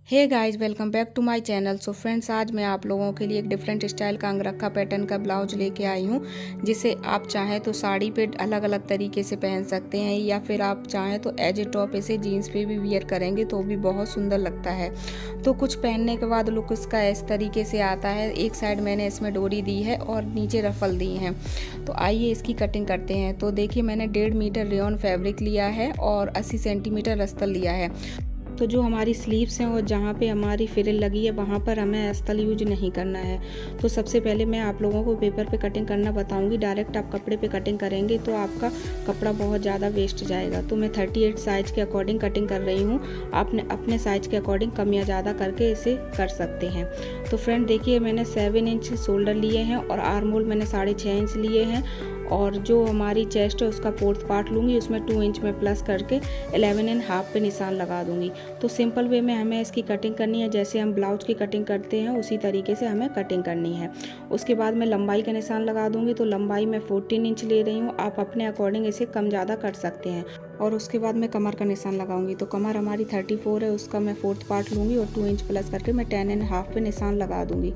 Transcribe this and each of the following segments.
Hey guys, welcome back to my channel. So friends, आज मैं आप लोगों के लिए एक डिफरेंट स्टाइल का अंगरखा पैटर्न का ब्लाउज लेके आई हूँ, जिसे आप चाहें तो साड़ी पे अलग अलग तरीके से पहन सकते हैं, या फिर आप चाहें तो एज ए टॉप इसे जीन्स पे भी वियर करेंगे तो भी बहुत सुंदर लगता है। तो कुछ पहनने के बाद लुक इसका इस तरीके से आता है। एक साइड मैंने इसमें डोरी दी है और नीचे रफल दी हैं। तो आइए इसकी कटिंग करते हैं। तो देखिए, मैंने 1.5 मीटर रेयॉन फैब्रिक लिया है और 80 सेंटीमीटर अस्तर लिया है। तो जो हमारी स्लीव्स हैं और जहाँ पे हमारी फ्रिल लगी है वहाँ पर हमें अस्तर यूज नहीं करना है। तो सबसे पहले मैं आप लोगों को पेपर पे कटिंग करना बताऊंगी। डायरेक्ट आप कपड़े पे कटिंग करेंगे तो आपका कपड़ा बहुत ज़्यादा वेस्ट जाएगा। तो मैं 38 साइज़ के अकॉर्डिंग कटिंग कर रही हूँ। आपने अपने साइज़ के अकॉर्डिंग कम या ज़्यादा करके इसे कर सकते हैं। तो फ्रेंड देखिए, मैंने 7 इंच शोल्डर लिए हैं और आर्म होल मैंने 6.5 इंच लिए हैं। और जो हमारी चेस्ट है उसका 4th पार्ट लूँगी, उसमें 2 इंच में प्लस करके 11.5 पे निशान लगा दूँगी। तो सिंपल वे में हमें इसकी कटिंग करनी है, जैसे हम ब्लाउज की कटिंग करते हैं उसी तरीके से हमें कटिंग करनी है। उसके बाद मैं लंबाई का निशान लगा दूँगी। तो लंबाई मैं 14 इंच ले रही हूँ, आप अपने अकॉर्डिंग इसे कम ज़्यादा कर सकते हैं। और उसके बाद मैं कमर का निशान लगाऊंगी। तो कमर हमारी 34 है, उसका मैं 4th पार्ट लूँगी और 2 इंच प्लस करके मैं 10.5 पे निशान लगा दूँगी।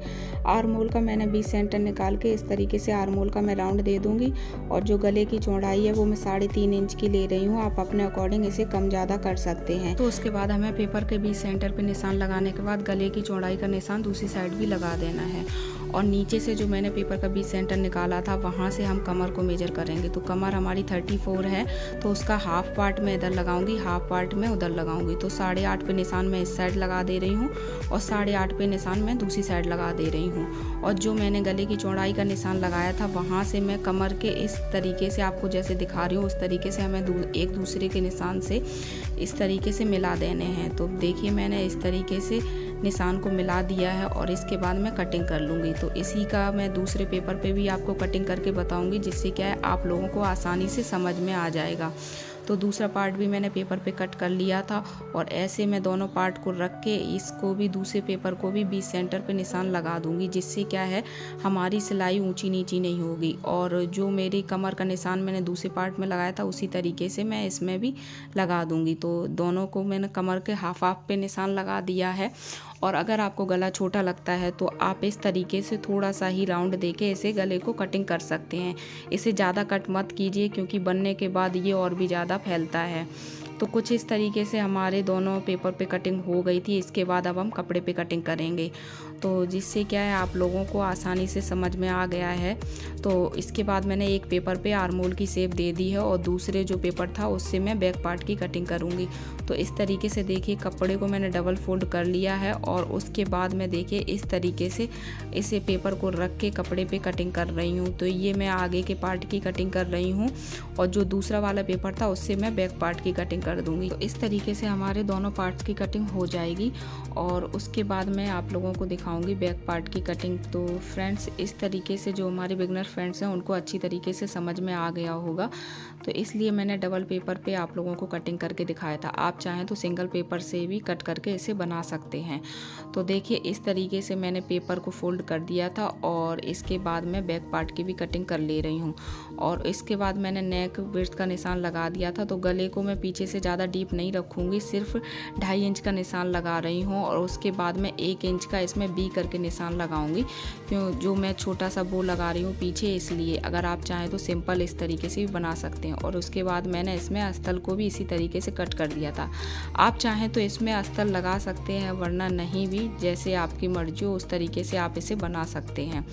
आर्म होल का मैंने 20 सेंटर निकाल के इस तरीके से आर्म होल का मैं राउंड दे दूँगी। और जो गले की चौड़ाई है वो मैं 3.5 इंच की ले रही हूँ, आप अपने अकॉर्डिंग इसे कम ज़्यादा कर सकते हैं। तो उसके बाद हमें पेपर के 20 सेंटर पे निशान लगाने के बाद गले की चौड़ाई का निशान दूसरी साइड भी लगा देना है। और नीचे से जो मैंने पेपर का 20 सेंटर निकाला था वहाँ से हम कमर को मेजर करेंगे। तो कमर हमारी 34 है, तो उसका हाफ पार्ट मैं इधर लगाऊंगी, हाफ पार्ट मैं उधर लगाऊंगी। तो 8.5 पे निशान मैं इस साइड लगा दे रही हूँ और 8.5 पे निशान मैं दूसरी साइड लगा दे रही हूँ। और जो मैंने गले की चौड़ाई का निशान लगाया था वहाँ से मैं कमर के इस तरीके से आपको जैसे दिखा रही हूँ उस तरीके से हमें एक दूसरे के निशान से इस तरीके से मिला देने हैं। तो देखिए, मैंने इस तरीके से निशान को मिला दिया है और इसके बाद मैं कटिंग कर लूँगी। तो इसी का मैं दूसरे पेपर पे भी आपको कटिंग करके बताऊँगी, जिससे क्या है आप लोगों को आसानी से समझ में आ जाएगा। तो दूसरा पार्ट भी मैंने पेपर पे कट कर लिया था और ऐसे मैं दोनों पार्ट को रख के इसको भी दूसरे पेपर को भी 20 सेंटर पे निशान लगा दूंगी, जिससे क्या है हमारी सिलाई ऊंची नीची नहीं होगी। और जो मेरी कमर का निशान मैंने दूसरे पार्ट में लगाया था उसी तरीके से मैं इसमें भी लगा दूंगी। तो दोनों को मैंने कमर के हाफ हाफ पे निशान लगा दिया है। और अगर आपको गला छोटा लगता है तो आप इस तरीके से थोड़ा सा ही राउंड देके इसे गले को कटिंग कर सकते हैं। इसे ज़्यादा कट मत कीजिए, क्योंकि बनने के बाद ये और भी ज़्यादा फैलता है। तो कुछ इस तरीके से हमारे दोनों पेपर पे कटिंग हो गई थी। इसके बाद अब हम कपड़े पे कटिंग करेंगे, तो जिससे क्या है आप लोगों को आसानी से समझ में आ गया है। तो इसके बाद मैंने एक पेपर पे आर्म होल की शेप दे दी है और दूसरे जो पेपर था उससे मैं बैक पार्ट की कटिंग करूँगी। तो इस तरीके से देखिए, कपड़े को मैंने डबल फोल्ड कर लिया है और उसके बाद मैं देखिए इस तरीके से इसे पेपर को रख के कपड़े पे कटिंग कर रही हूँ। तो ये मैं आगे के पार्ट की कटिंग कर रही हूँ और जो दूसरा वाला पेपर था उससे मैं बैक पार्ट की कटिंग कर दूँगी। तो इस तरीके से हमारे दोनों पार्ट्स की कटिंग हो जाएगी और उसके बाद मैं आप लोगों को दिखाऊंगी बैक पार्ट की कटिंग। तो फ्रेंड्स, इस तरीके से जो हमारे बिगनर फ्रेंड्स हैं उनको अच्छी तरीके से समझ में आ गया होगा, तो इसलिए मैंने डबल पेपर पे आप लोगों को कटिंग करके दिखाया था। आप चाहें तो सिंगल पेपर से भी कट करके इसे बना सकते हैं। तो देखिए, इस तरीके से मैंने पेपर को फोल्ड कर दिया था और इसके बाद मैं बैक पार्ट की भी कटिंग कर ले रही हूँ। और इसके बाद मैंने नेक विड्थ का निशान लगा दिया था। तो गले को मैं पीछे से ज़्यादा डीप नहीं रखूँगी, सिर्फ 2.5 इंच का निशान लगा रही हूँ और उसके बाद मैं 1 इंच का इसमें बी करके निशान लगाऊंगी, क्यों जो मैं छोटा सा बो लगा रही हूँ पीछे, इसलिए। अगर आप चाहें तो सिंपल इस तरीके से भी बना सकते हैं। और उसके बाद मैंने इसमें अस्तर को भी इसी तरीके से कट कर दिया था। आप चाहें तो इसमें अस्तर लगा सकते हैं, वरना नहीं भी, जैसे आपकी मर्जी हो उस तरीके से आप इसे बना सकते हैं।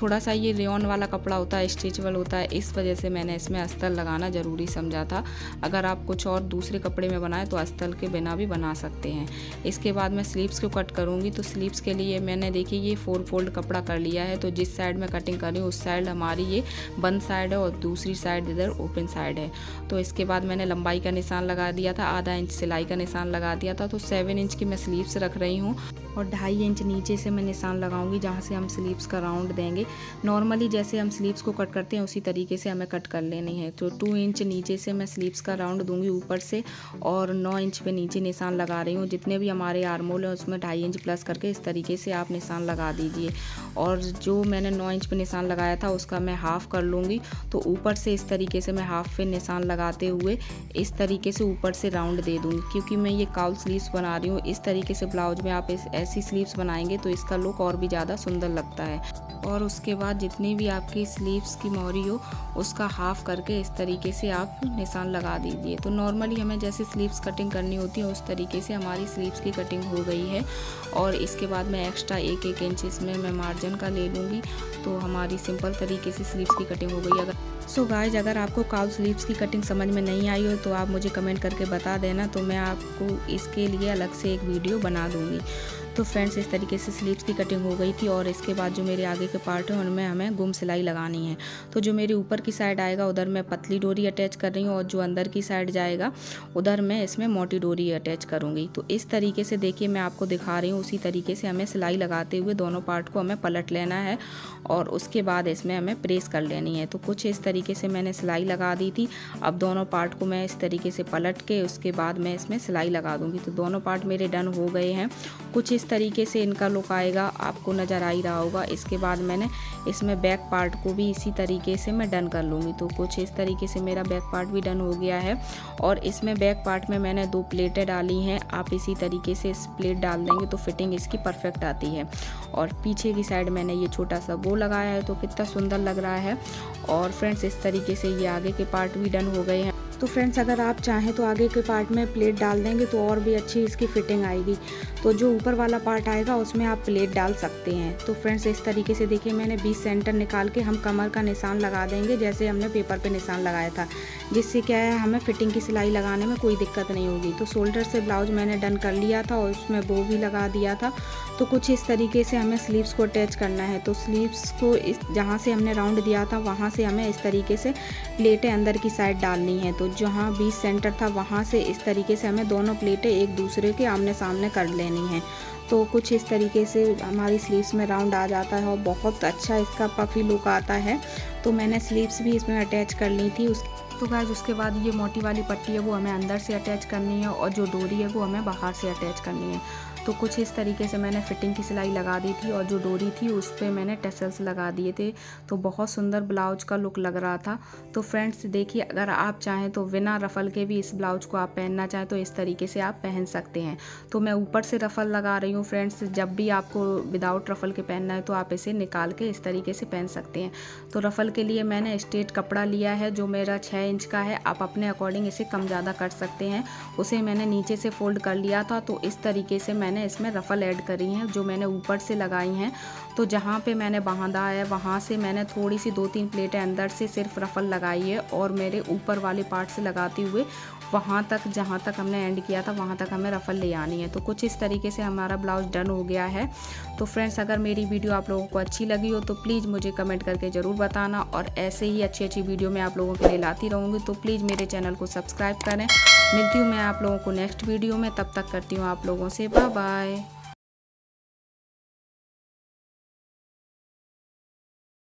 थोड़ा सा ये रेयॉन वाला कपड़ा होता है, स्ट्रेचेबल होता है, इस वजह से मैंने इसमें अस्तर लगाना ज़रूरी समझा था। अगर आप कुछ और दूसरे कपड़े में बनाएं तो अस्तर के बिना भी बना सकते हैं। इसके बाद मैं स्लीव्स को कट करूँगी। तो स्लीव्स के लिए मैंने देखिए ये 4 फोल्ड कपड़ा कर लिया है। तो जिस साइड में कटिंग कर रही हूँ उस साइड हमारी ये बंद साइड है और दूसरी साइड इधर ओपन साइड है। तो इसके बाद मैंने लंबाई का निशान लगा दिया था, आधा इंच सिलाई का निशान लगा दिया था। तो 7 इंच की मैं स्लीव्स रख रही हूँ और 2.5 इंच नीचे से मैं निशान लगाऊंगी, जहाँ से हम स्लीव्स का राउंड देंगे। नॉर्मली जैसे हम स्लीव्स को कट करते हैं उसी तरीके से हमें कट कर लेनी है। तो 2 इंच नीचे से मैं स्लीव्स का राउंड दूंगी ऊपर से और 9 इंच पे नीचे निशान लगा रही हूँ। जितने भी हमारे आर्म होल है उसमें 2.5 इंच प्लस करके इस तरीके से आप निशान लगा दीजिए। और जो मैंने 9 इंच पे निशान लगाया था उसका मैं हाफ़ कर लूँगी। तो ऊपर से इस तरीके से मैं हाफ़ पे निशान लगाते हुए इस तरीके से ऊपर से राउंड दे दूँगी। क्योंकि मैं ये काउल स्लीव्स बना रही हूँ, इस तरीके से ब्लाउज में आप ऐसी स्लीव्स बनाएंगे तो इसका लुक और भी ज़्यादा सुंदर लगता है। और उसके बाद जितनी भी आपकी स्लीव्स की मोरी हो उसका हाफ़ करके इस तरीके से आप निशान लगा दीजिए। तो नॉर्मली हमें जैसे स्लीव्स कटिंग करनी होती है उस तरीके से हमारी स्लीव्स की कटिंग हो गई है। और इसके बाद मैं एक्स्ट्रा 1-1 इंच इसमें मैं मार्जिन का ले लूँगी। तो हमारी सिंपल तरीके से स्लीव्स की कटिंग हो गई। सो गाइज, अगर आपको काउल स्लीव्स की कटिंग समझ में नहीं आई हो तो आप मुझे कमेंट करके बता देना, तो मैं आपको इसके लिए अलग से एक वीडियो बना दूँगी। तो फ्रेंड्स, इस तरीके से स्लीव्स की कटिंग हो गई थी। और इसके बाद जो मेरे आगे के पार्ट है उनमें हमें गुम सिलाई लगानी है। तो जो मेरी ऊपर की साइड आएगा उधर मैं पतली डोरी अटैच कर रही हूँ और जो अंदर की साइड जाएगा उधर मैं इसमें मोटी डोरी अटैच करूँगी। तो इस तरीके से देखिए मैं आपको दिखा रही हूँ, उसी तरीके से हमें सिलाई लगाते हुए दोनों पार्ट को हमें पलट लेना है और उसके बाद इसमें हमें प्रेस कर लेनी है। तो कुछ इस तरीके से मैंने सिलाई लगा दी थी। अब दोनों पार्ट को मैं इस तरीके से पलट के उसके बाद मैं इसमें सिलाई लगा दूँगी। तो दोनों पार्ट मेरे डन हो गए हैं। कुछ इस तरीके से इनका लुक आएगा, आपको नज़र आ ही रहा होगा। इसके बाद मैंने इसमें बैक पार्ट को भी इसी तरीके से मैं डन कर लूँगी। तो कुछ इस तरीके से मेरा बैक पार्ट भी डन हो गया है। और इसमें बैक पार्ट में मैंने 2 प्लेटें डाली हैं। आप इसी तरीके से इस प्लेट डाल देंगे तो फिटिंग इसकी परफेक्ट आती है। और पीछे की साइड मैंने ये छोटा सा बो लगाया है, तो कितना सुंदर लग रहा है। और फ्रेंड्स, इस तरीके से ये आगे के पार्ट भी डन हो गए हैं। तो फ्रेंड्स, अगर आप चाहें तो आगे के पार्ट में प्लेट डाल देंगे तो और भी अच्छी इसकी फिटिंग आएगी। तो जो ऊपर वाला पार्ट आएगा उसमें आप प्लेट डाल सकते हैं। तो फ्रेंड्स, इस तरीके से देखिए मैंने 20 सेंटर निकाल के हम कमर का निशान लगा देंगे जैसे हमने पेपर पे निशान लगाया था, जिससे क्या है हमें फिटिंग की सिलाई लगाने में कोई दिक्कत नहीं होगी। तो शोल्डर से ब्लाउज मैंने डन कर लिया था और उसमें बो भी लगा दिया था। तो कुछ इस तरीके से हमें स्लीव्स को अटैच करना है। तो स्लीव्स को इस जहाँ से हमने राउंड दिया था वहाँ से हमें इस तरीके से प्लेटें अंदर की साइड डालनी है। तो जहाँ 20 सेंटर था वहाँ से इस तरीके से हमें दोनों प्लेटें एक दूसरे के आमने सामने कर लेनी है। तो कुछ इस तरीके से हमारी स्लीव्स में राउंड आ जाता है और बहुत अच्छा इसका पफी लुक आता है। तो मैंने स्लीव्स भी इसमें अटैच कर ली थी। तो गाइस, उसके बाद ये मोटी वाली पट्टी है वो हमें अंदर से अटैच करनी है और जो डोरी है वो हमें बाहर से अटैच करनी है। तो कुछ इस तरीके से मैंने फिटिंग की सिलाई लगा दी थी और जो डोरी थी उस पर मैंने टैसल्स लगा दिए थे। तो बहुत सुंदर ब्लाउज का लुक लग रहा था। तो फ्रेंड्स देखिए, अगर आप चाहें तो बिना रफ़ल के भी इस ब्लाउज को आप पहनना चाहें तो इस तरीके से आप पहन सकते हैं। तो मैं ऊपर से रफ़ल लगा रही हूँ फ्रेंड्स। जब भी आपको विदाउट रफ़ल के पहनना है तो आप इसे निकाल के इस तरीके से पहन सकते हैं। तो रफ़ल के लिए मैंने स्ट्रेट कपड़ा लिया है जो मेरा 6 इंच का है। आप अपने अकॉर्डिंग इसे कम ज़्यादा कर सकते हैं। उसे मैंने नीचे से फोल्ड कर लिया था। तो इस तरीके से मैंने इसमें रफ़ल ऐड करी हैं जो मैंने ऊपर से लगाई हैं। तो जहाँ पे मैंने बांधा है वहाँ से मैंने थोड़ी सी 2-3 प्लेटें अंदर से सिर्फ रफ़ल लगाई है और मेरे ऊपर वाले पार्ट से लगाते हुए वहाँ तक जहाँ तक हमने एंड किया था वहाँ तक हमें रफ़ल ले आनी है। तो कुछ इस तरीके से हमारा ब्लाउज डन हो गया है। तो फ्रेंड्स, अगर मेरी वीडियो आप लोगों को अच्छी लगी हो तो प्लीज़ मुझे कमेंट करके ज़रूर बताना। और ऐसे ही अच्छी वीडियो मैं आप लोगों के लिए लाती रहूँगी। तो प्लीज़ मेरे चैनल को सब्सक्राइब करें। मिलती हूँ मैं आप लोगों को नेक्स्ट वीडियो में, तब तक करती हूँ आप लोगों से बाय बाय।